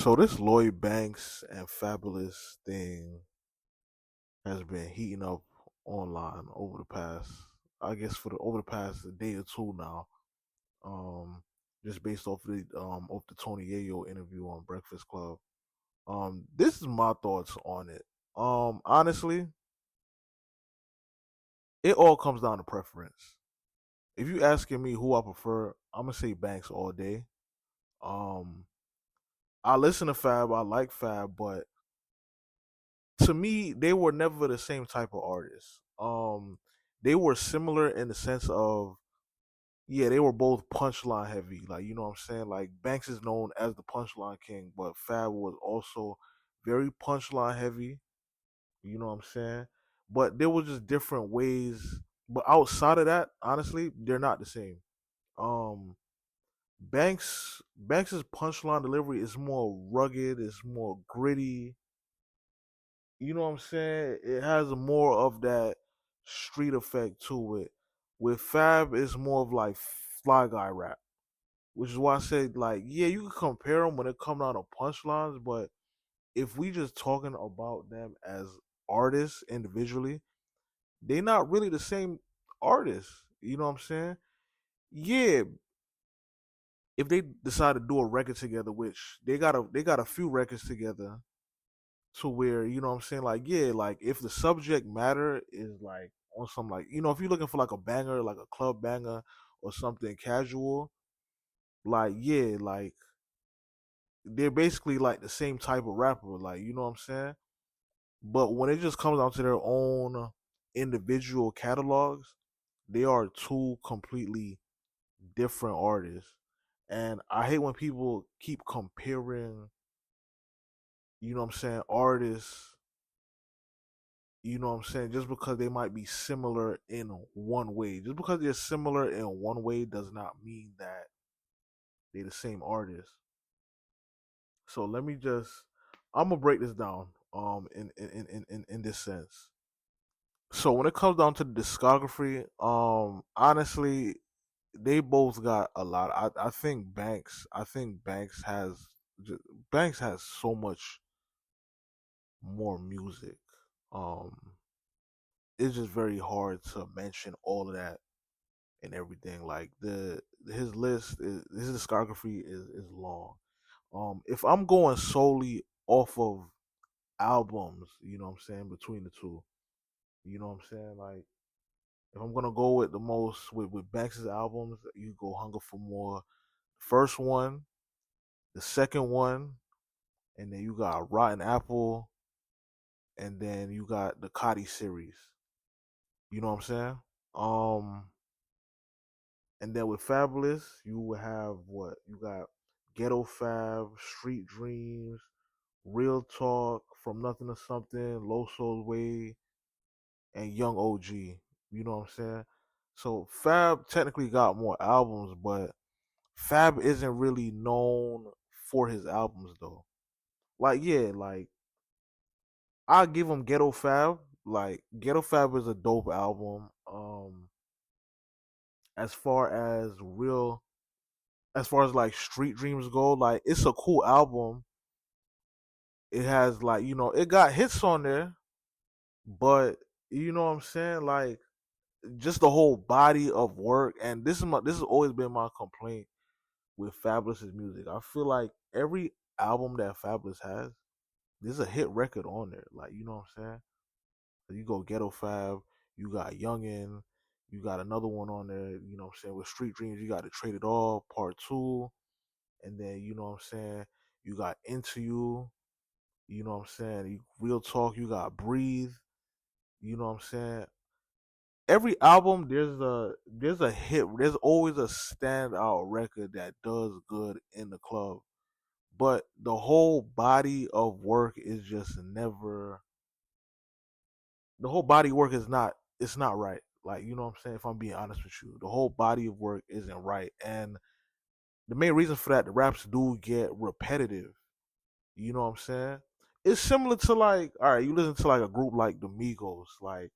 So this Lloyd Banks and Fabulous thing has been heating up online over the past, I guess, for the over the past day or two now. Um, just based off the Tony Yayo interview on Breakfast Club. This is my thoughts on it. Honestly, it all comes down to preference. If you asking me who I prefer, I'm gonna say Banks all day. Um, I listen to Fab, I like Fab, but to me, they were never the same type of artists. They were similar in the sense of yeah, they were both punchline heavy. Like you know what I'm saying. Like Banks is known as the punchline king, but Fab was also very punchline heavy. You know what I'm saying. But there was just different ways. But outside of that, honestly, they're not the same. Um, Banks's punchline delivery is more rugged. It's more gritty. You know what I'm saying? It has more of that street effect to it. With Fab, it's more of like fly guy rap, which is why I said like, yeah, you can compare them when it comes down to punchlines, but if we just talking about them as artists individually, they not really the same artists. You know what I'm saying? Yeah, if they decide to do a record together, which they got a few records together, to where you know what I'm saying, like yeah, like if the subject matter is like on some like if you're looking for like a banger, like a club banger or something casual, like yeah, like they're basically like the same type of rapper, like you know what I'm saying. But when it just comes down to their own individual catalogs, they are two completely different artists. And I hate when people keep comparing, you know what I'm saying, artists, you know what I'm saying, just because they might be similar in one way. Just because they're similar in one way does not mean that they're the same artist. So let me just I'm gonna break this down in this sense. So when it comes down to the discography, honestly, they both got a lot. I think Banks has so much more music. Um it's just very hard to mention all of that and everything. Like the his list is his discography is long. If I'm going solely off of albums, you know what I'm saying, between the two, you know what I'm saying? Like if I'm gonna go with the most with Banks's albums, you go Hunger for More. First one, the second one, and then you got Rotten Apple, and then you got the Cotty series. You know what I'm saying? Um And then with Fabulous, you will have what? You got Ghetto Fab, Street Dreams, Real Talk, From Nothing to Something, Low Soul Way, and Young OG. You know what I'm saying? So Fab technically got more albums, but Fab isn't really known for his albums though. Like, yeah, like I give him Ghetto Fab. Like Ghetto Fab is a dope album. As far as real as far as like Street Dreams go, like it's a cool album. It has like, it got hits on there, but you know what I'm saying? Like just the whole body of work, and this has always been my complaint with Fabulous's music. I feel like every album that Fabulous has, there's a hit record on there. Like, you know what I'm saying? So you go Ghetto Fab, you got Youngin, you got another one on there, you know what I'm saying, with Street Dreams, you got to Trade It All, Part Two. And then you know what I'm saying, you got Into You, you know what I'm saying, Real Talk, you got Breathe, you know what I'm saying. Every album there's a hit, there's always a standout record that does good in the club, but the whole body of work is just never the whole body of work is not it's not right. Like, you know what I'm saying, if I'm being honest with you, the whole body of work isn't right. And the main reason for that, the raps do get repetitive. You know what I'm saying? It's similar to like, all right, you listen to like a group like the Migos. Like,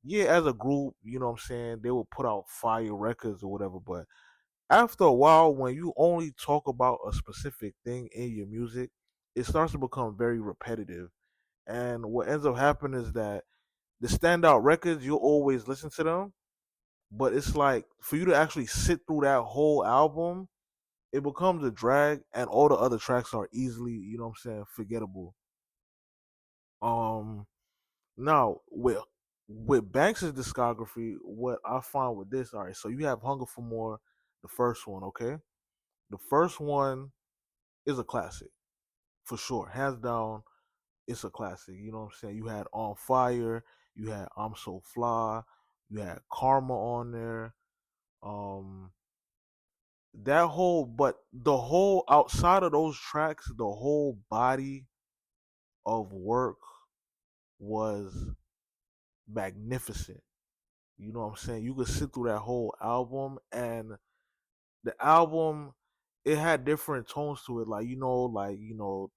yeah, as a group, you know what I'm saying, they will put out fire records or whatever. But after a while, when you only talk about a specific thing in your music, it starts to become very repetitive. And what ends up happening is that the standout records, you'll always listen to them, but it's like for you to actually sit through that whole album, it becomes a drag, and all the other tracks are easily, what I'm saying, forgettable. Um, Now with Banks' discography, what I find with this, all right, so you have Hunger for More, the first one, okay? The first one is a classic for sure, hands down. It's a classic. You know what I'm saying? You had On Fire, you had I'm So Fly, you had Karma on there. Um, that whole, but the whole outside of those tracks, the whole body of work was magnificent. You know what I'm saying? You could sit through that whole album, and the album, it had different tones to it. Like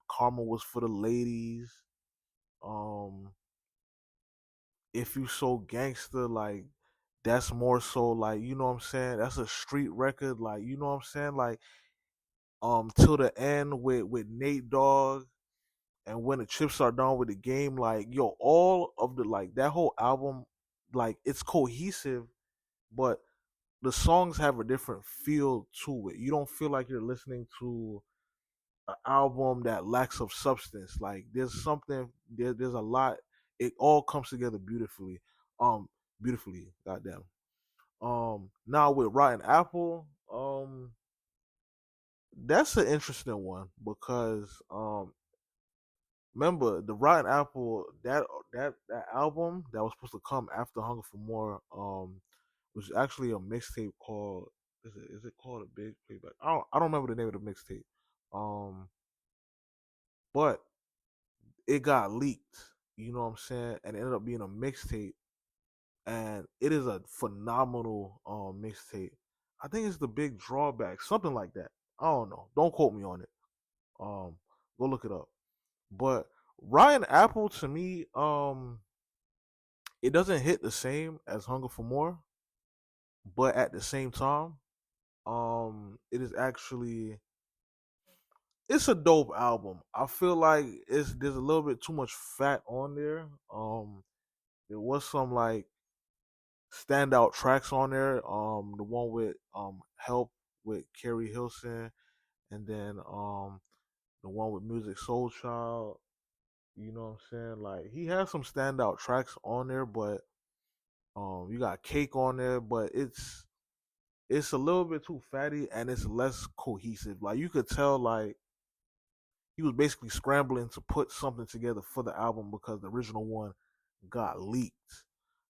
Karma was for the ladies. Um, if you so gangster, like that's more so like, you know what I'm saying? That's a street record, like, you know what I'm saying? Like till the end with Nate Dogg, and when the chips are done with the game, like yo, all of the, like, that whole album, like it's cohesive, but the songs have a different feel to it. You don't feel like you're listening to an album that lacks of substance. Like there's something there's a lot. It all comes together beautifully. Um, Beautifully, goddamn. Now with Rotten Apple, that's an interesting one because remember the Rotten Apple, that album that was supposed to come after Hunger for More was actually a mixtape called, is it called a Big Playback? I don't remember the name of the mixtape. Um, but it got leaked. You know what I'm saying? And it ended up being a mixtape, and it is a phenomenal mixtape. I think it's the Big Drawback, something like that. I don't know. Don't quote me on it. Um, Go look it up. But Ryan Apple, to me, it doesn't hit the same as Hunger for More, but at the same time, it is actually, it's a dope album. I feel like there's a little bit too much fat on there. There was some like standout tracks on there. The one with Help with Carrie Hilson, and then the one with Music Soul Child. You know what I'm saying? Like he has some standout tracks on there, but you got Cake on there, but it's a little bit too fatty and it's less cohesive. Like you could tell, like he was basically scrambling to put something together for the album because the original one got leaked.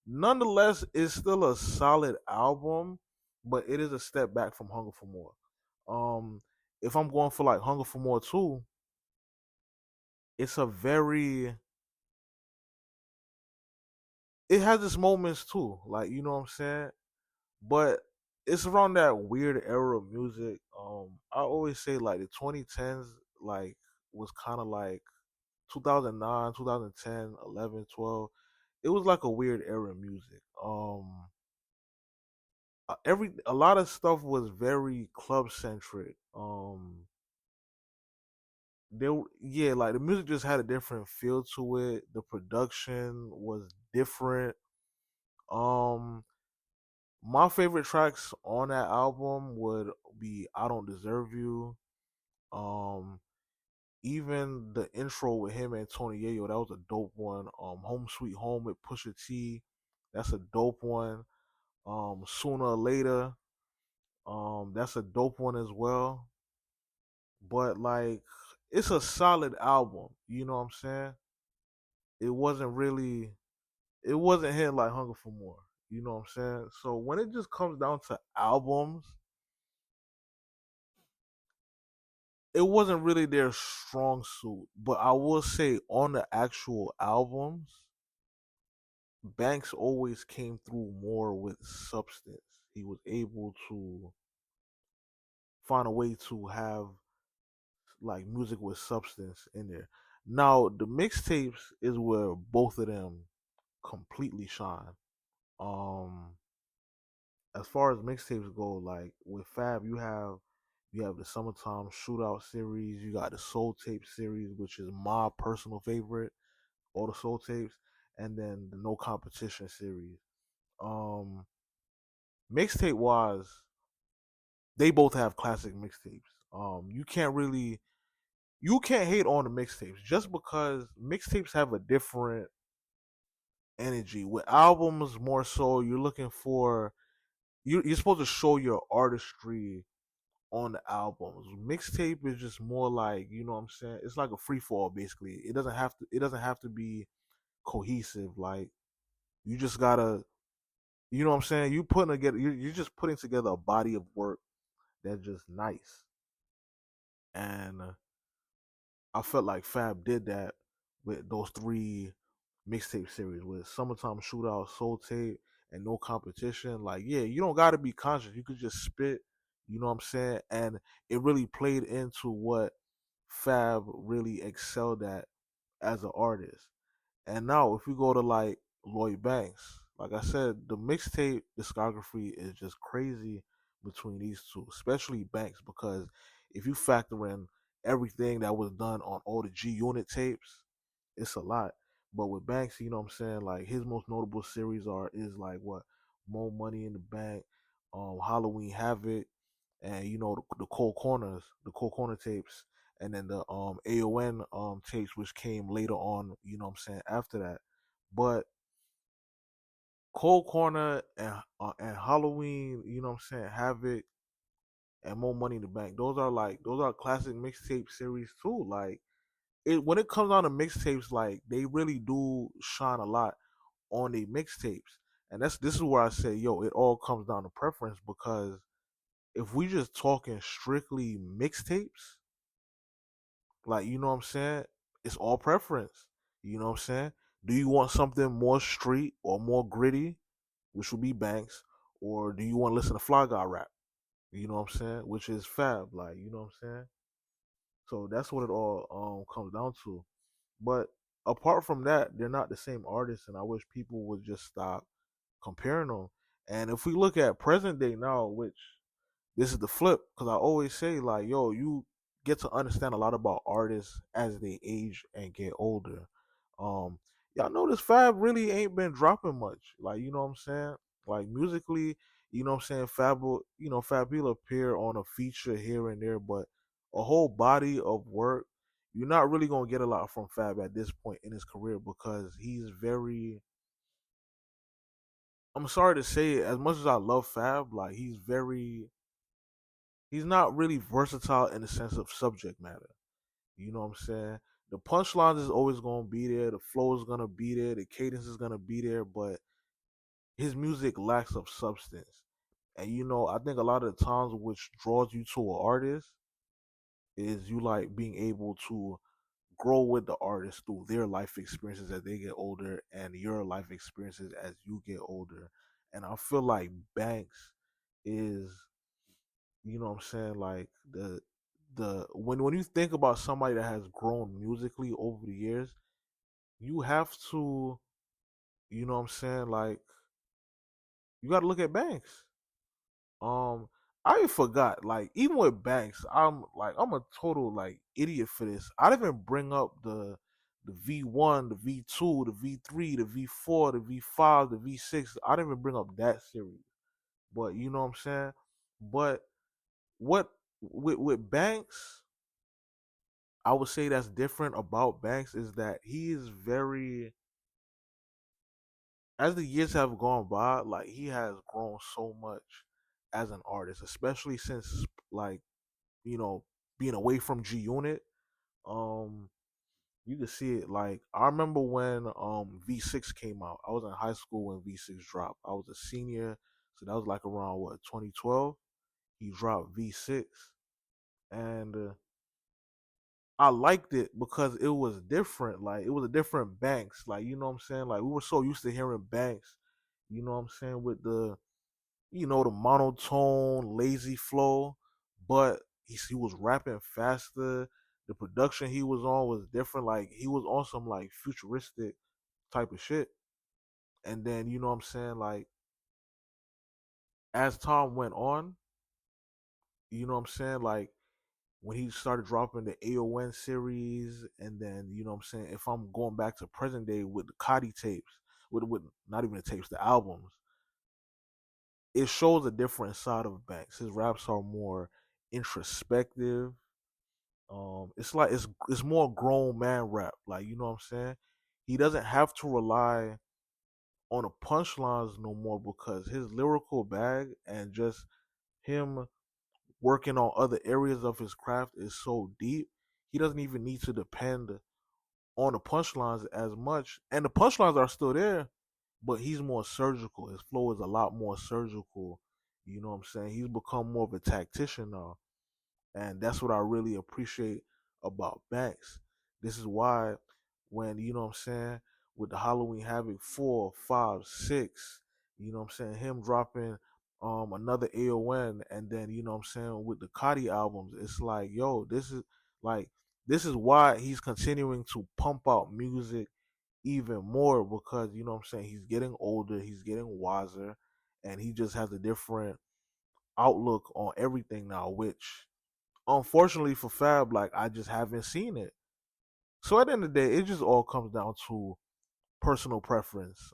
Nonetheless, it's still a solid album, but it is a step back from Hunger for More. If I'm going for like Hunger for More too, it's a very, it has its moments too, like, you know what I'm saying? But it's around that weird era of music. I always say like the 2010s, like was kind of like 2009, 2010, 11, 12. It was like a weird era of music. Every a lot of stuff was very club centric. Yeah, like the music just had a different feel to it. The production was different. Um, my favorite tracks on that album would be "I Don't Deserve You." Um, Even the intro with him and Tony Yayo, that was a dope one. "Home Sweet Home" with Pusha T, that's a dope one. "Sooner or Later," that's a dope one as well. But like, it's a solid album. You know what I'm saying? It wasn't really, it wasn't hitting like Hunger for More. You know what I'm saying? So when it just comes down to albums, it wasn't really their strong suit. But I will say on the actual albums, Banks always came through more with substance. He was able to find a way to have like music with substance in there. Now the mixtapes is where both of them completely shine. Um, as far as mixtapes go, like with Fab, you have You have the Summertime Shootout series. You got the Soul Tape series, which is my personal favorite. All the Soul Tapes, and then the No Competition series. Um, Mixtape wise, they both have classic mixtapes. You can't really you can't hate on the mixtapes just because mixtapes have a different energy. With albums, more so, you're looking for you're supposed to show your artistry on the albums. Mixtape is just more like, you know what I'm saying? It's like a free fall basically. It doesn't have to be cohesive. Like you just gotta, you know what I'm saying? You're just putting together a body of work that's just nice. And I felt like Fab did that with those three mixtape series with Summertime Shootout, Soul Tape, and No Competition. Like, yeah, you don't gotta be conscious. You could just spit, you know what I'm saying? And it really played into what Fab really excelled at as an artist. And now, if we go to like Lloyd Banks, like I said, the mixtape discography is just crazy between these two, especially Banks, because if you factor in everything that was done on all the G Unit tapes, it's a lot. But with Banks, you know what I'm saying? Like his most notable series is like what More Money in the Bank, Halloween Havoc, and you know the Cold Corner tapes, and then the AON tapes which came later on, you know what I'm saying, after that. But Cold Corner and Halloween, you know what I'm saying, Havoc and More Money in the Bank. Those are classic mixtape series too. Like it when it comes down to mixtapes, like they really do shine a lot on the mixtapes. And this is where I say, yo, it all comes down to preference because if we just talking strictly mixtapes, like you know what I'm saying, it's all preference. You know what I'm saying? Do you want something more street or more gritty, which would be Banks, or do you want to listen to Fly Guy rap? You know what I'm saying? Which is Fab, like you know what I'm saying? So that's what it all comes down to. But apart from that, they're not the same artists, and I wish people would just stop comparing them. And if we look at present day now, which this is the flip, because I always say like, yo, you get to understand a lot about artists as they age and get older. Um, y'all notice Fab really ain't been dropping much. Like, you know what I'm saying? Like musically, you know what I'm saying? Fab will appear on a feature here and there, but a whole body of work, you're not really gonna get a lot from Fab at this point in his career because he's very. I'm sorry to say it, as much as I love Fab, like he's not really versatile in the sense of subject matter. You know what I'm saying? The punchlines is always gonna be there, the flow is gonna be there, the cadence is gonna be there, but his music lacks of substance. And you know, I think a lot of the times which draws you to an artist is you like being able to grow with the artist through their life experiences as they get older and your life experiences as you get older. And I feel like Banks is, you know what I'm saying, like the when you think about somebody that has grown musically over the years, you have to, you know what I'm saying, like you got to look at Banks. Um, I forgot, like even with Banks, I'm a total like idiot for this. I didn't even bring up the V1, the V2, the V3, the V4, the V5, the V6. I didn't even bring up that series. But you know what I'm saying? But what with Banks, I would say that's different about Banks is that he is very, as the years have gone by, like he has grown so much as an artist, especially since like, you know, being away from G Unit. Um you can see it, like I remember when V6 came out. I was in high school when V6 dropped. I was a senior, so that was like around what, 2012. He dropped V6 and I liked it because it was different. Like it was a different Banks. Like you know what I'm saying? Like we were so used to hearing Banks, you know what I'm saying, with the monotone, lazy flow, but he was rapping faster. The production he was on was different. Like he was on some like futuristic type of shit. And then you know what I'm saying, like as time went on, You know what I'm saying? Like when he started dropping the AON series, and then you know what I'm saying. If I'm going back to present day with the Cudi tapes, with not even the tapes, the albums, it shows a different side of Banks. His raps are more introspective. It's like it's more grown man rap. Like you know what I'm saying. He doesn't have to rely on the punchlines no more because his lyrical bag and just him working on other areas of his craft is so deep. He doesn't even need to depend on the punchlines as much. And the punchlines are still there, but he's more surgical. His flow is a lot more surgical. You know what I'm saying? He's become more of a tactician now. And that's what I really appreciate about Banks. This is why when, you know what I'm saying, with the Halloween Havoc 4, 5, 6, you know what I'm saying, him dropping another AON, and then, you know what I'm saying, with the Cudi albums, it's like, yo, like this is why he's continuing to pump out music even more because, you know what I'm saying, he's getting older, he's getting wiser, and he just has a different outlook on everything now, which unfortunately for Fab, like I just haven't seen it. So at the end of the day, it just all comes down to personal preference.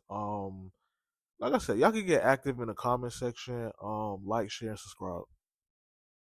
Like I said, y'all can get active in the comment section. Like, share, and subscribe.